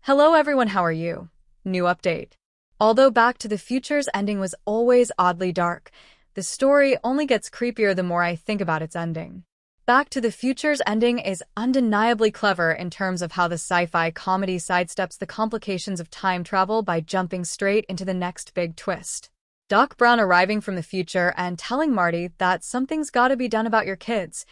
Hello everyone, how are you? New update. Although Back to the Future's ending was always oddly dark, the story only gets creepier the more I think about its ending. Back to the Future's ending is undeniably clever in terms of how the sci-fi comedy sidesteps the complications of time travel by jumping straight into the next big twist. Doc Brown arriving from the future and telling Marty that something's gotta be done about your kids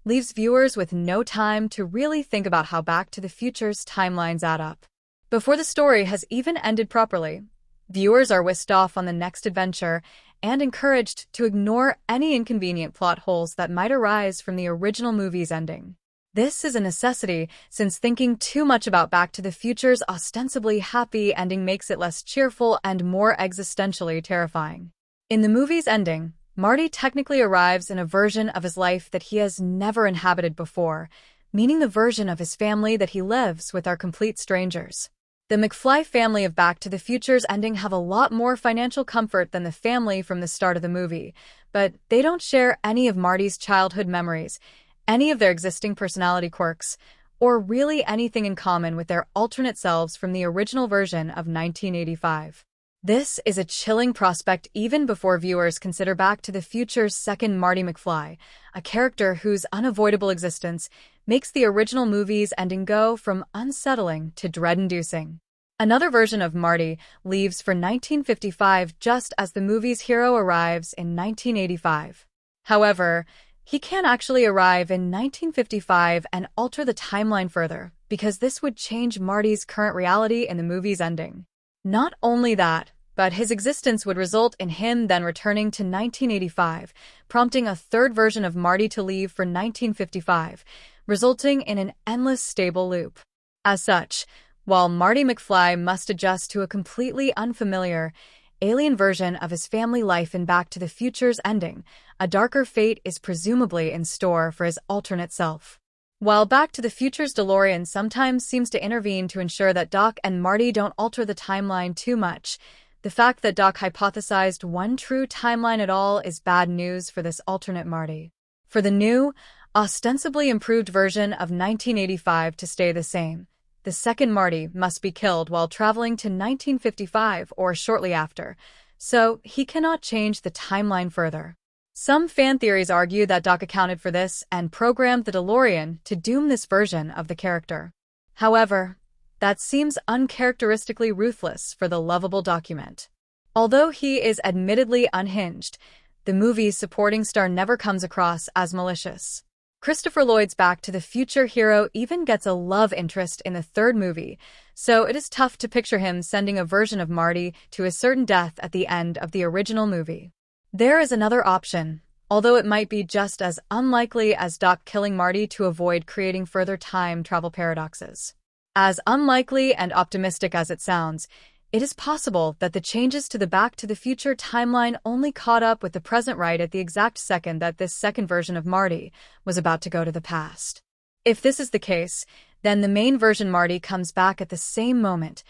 leaves viewers with no time to really think about how Back to the Future's timelines add up. Before the story has even ended properly, viewers are whisked off on the next adventure and encouraged to ignore any inconvenient plot holes that might arise from the original movie's ending. This is a necessity since thinking too much about Back to the Future's ostensibly happy ending makes it less cheerful and more existentially terrifying. In the movie's ending, Marty technically arrives in a version of his life that he has never inhabited before, meaning the version of his family that he lives with are complete strangers. The McFly family of Back to the Future's ending have a lot more financial comfort than the family from the start of the movie, but they don't share any of Marty's childhood memories, any of their existing personality quirks, or really anything in common with their alternate selves from the original version of 1985. This is a chilling prospect even before viewers consider Back to the Future's second Marty McFly, a character whose unavoidable existence makes the original movie's ending go from unsettling to dread-inducing. Another version of Marty leaves for 1955 just as the movie's hero arrives in 1985. However, he can't actually arrive in 1955 and alter the timeline further, because this would change Marty's current reality in the movie's ending. Not only that, but his existence would result in him then returning to 1985, prompting a third version of Marty to leave for 1955, resulting in an endless stable loop. As such, while Marty McFly must adjust to a completely unfamiliar, alien version of his family life in Back to the Future's ending, a darker fate is presumably in store for his alternate self. While Back to the Future's DeLorean sometimes seems to intervene to ensure that Doc and Marty don't alter the timeline too much, the fact that Doc hypothesized one true timeline at all is bad news for this alternate Marty. For the new, ostensibly improved version of 1985 to stay the same, the second Marty must be killed while traveling to 1955 or shortly after, so he cannot change the timeline further. Some fan theories argue that Doc accounted for this and programmed the DeLorean to doom this version of the character. However, that seems uncharacteristically ruthless for the lovable document. Although he is admittedly unhinged, the movie's supporting star never comes across as malicious. Christopher Lloyd's Back to the Future hero even gets a love interest in the third movie, so it is tough to picture him sending a version of Marty to a certain death at the end of the original movie. There is another option, although it might be just as unlikely as Doc killing Marty to avoid creating further time travel paradoxes. As unlikely and optimistic as it sounds, it is possible that the changes to the Back to the Future timeline only caught up with the present right at the exact second that this second version of Marty was about to go to the past. If this is the case, then the main version Marty comes back at the same moment,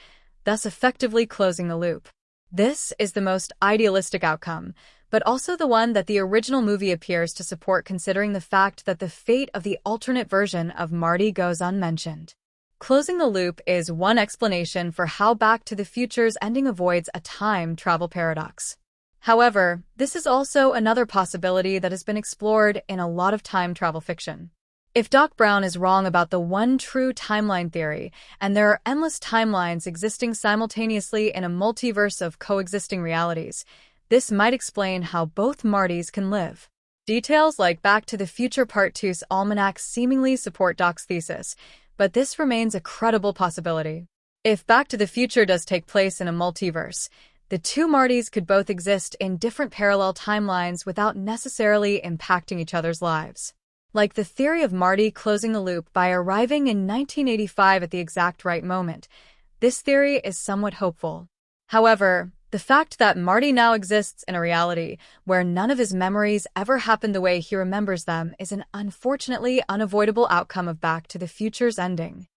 thus effectively closing the loop. This is the most idealistic outcome, but also the one that the original movie appears to support considering the fact that the fate of the alternate version of Marty goes unmentioned. Closing the loop is one explanation for how Back to the Future's ending avoids a time travel paradox. However, this is also another possibility that has been explored in a lot of time travel fiction. If Doc Brown is wrong about the one true timeline theory, and there are endless timelines existing simultaneously in a multiverse of coexisting realities, this might explain how both Martys can live. Details like Back to the Future Part 2's almanac seemingly support Doc's thesis, but this remains a credible possibility. If Back to the Future does take place in a multiverse, the two Martys could both exist in different parallel timelines without necessarily impacting each other's lives. Like the theory of Marty closing the loop by arriving in 1985 at the exact right moment, this theory is somewhat hopeful. However, the fact that Marty now exists in a reality where none of his memories ever happened the way he remembers them is an unfortunately unavoidable outcome of Back to the Future's ending.